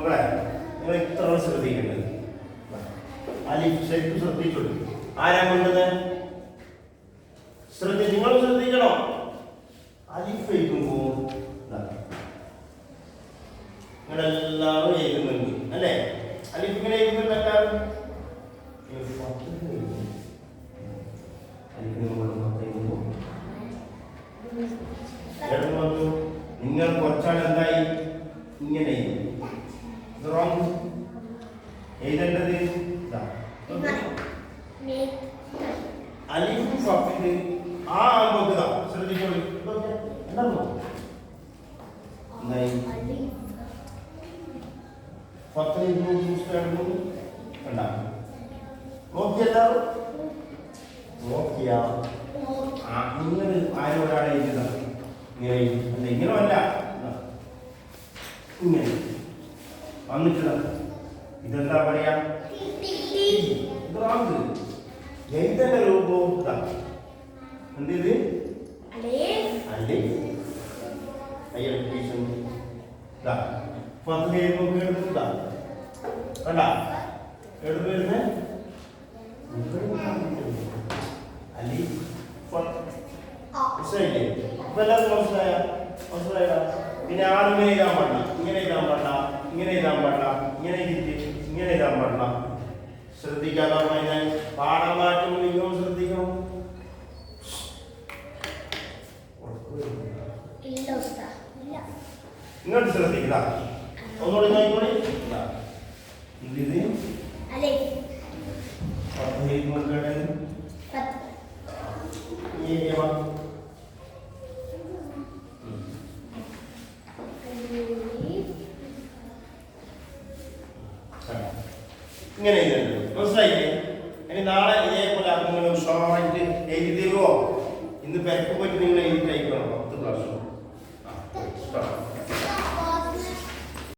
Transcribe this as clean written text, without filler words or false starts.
മക്കളെ നിങ്ങൾ ഇത്ര ശ്രദ്ധിക്കേണ്ടത് അലിഫ് ശരിക്കും ശ്രദ്ധിച്ചോളൂ. ആരാ കൊണ്ടത് നിങ്ങൾ ശ്രദ്ധിക്കണം. അലിഫ് എഴുതുമ്പോ നിങ്ങളെല്ലാവരും എഴുതുന്നുണ്ട് അല്ലേ? അലിഫ് ഇങ്ങനെ എഴുതുന്നുണ്ട് എല്ലാവരും. നിങ്ങൾ കുറച്ചാൾ എന്തായി ഇങ്ങനെ എഴുതേണ്ടത് അലിഫ് ഫക്കില് ആ ആകുമ്പോ ശ്രദ്ധിച്ചോളൂ. നോക്കിയെല്ലാവരും നോക്കിയ ഇങ്ങനെ ആരും ഒരാളെ എഴുതുന്നത് ഇങ്ങനെ അല്ല ഇങ്ങനെ വന്നിട്ടുള്ള ഇതെന്താ പറയാ എഴുതേണ്ട രൂപവും എന്ത് ഇത് കണ്ട എഴുതു വരുന്നേ മനസ്സിലായില്ലേ? അപ്പൊ എല്ലാവർക്കും മനസ്സിലായ പിന്നെ ആരും ഇങ്ങനെ എഴുതാൻ പാടില്ല, ഇങ്ങനെ എഴുതാൻ പാടില്ല, ഇങ്ങനെ എഴുതാൻ പാടില്ല, ഇങ്ങനെ എഴുതാൻ പാടില്ല. ശ്രദ്ധിക്കാതെ പറഞ്ഞാൽ പാഠം മാറ്റുമ്പോൾ നിങ്ങളും ശ്രദ്ധിക്കണം. ഇങ്ങോട്ട് ശ്രദ്ധിക്കുക. ഒന്നുകൂടി നോക്കിക്കോളി. ഇത് ഇങ്ങനെ മനസ്സിലായില്ലേ? ഇനി നാളെ ഇതേപോലെ നിങ്ങൾ ഉഷാറായിട്ട് എഴുതി തരുമോ? ഇന്ന് പെരക്ക് പോയിട്ട് നിങ്ങൾ എഴുതി കഴിക്കണം.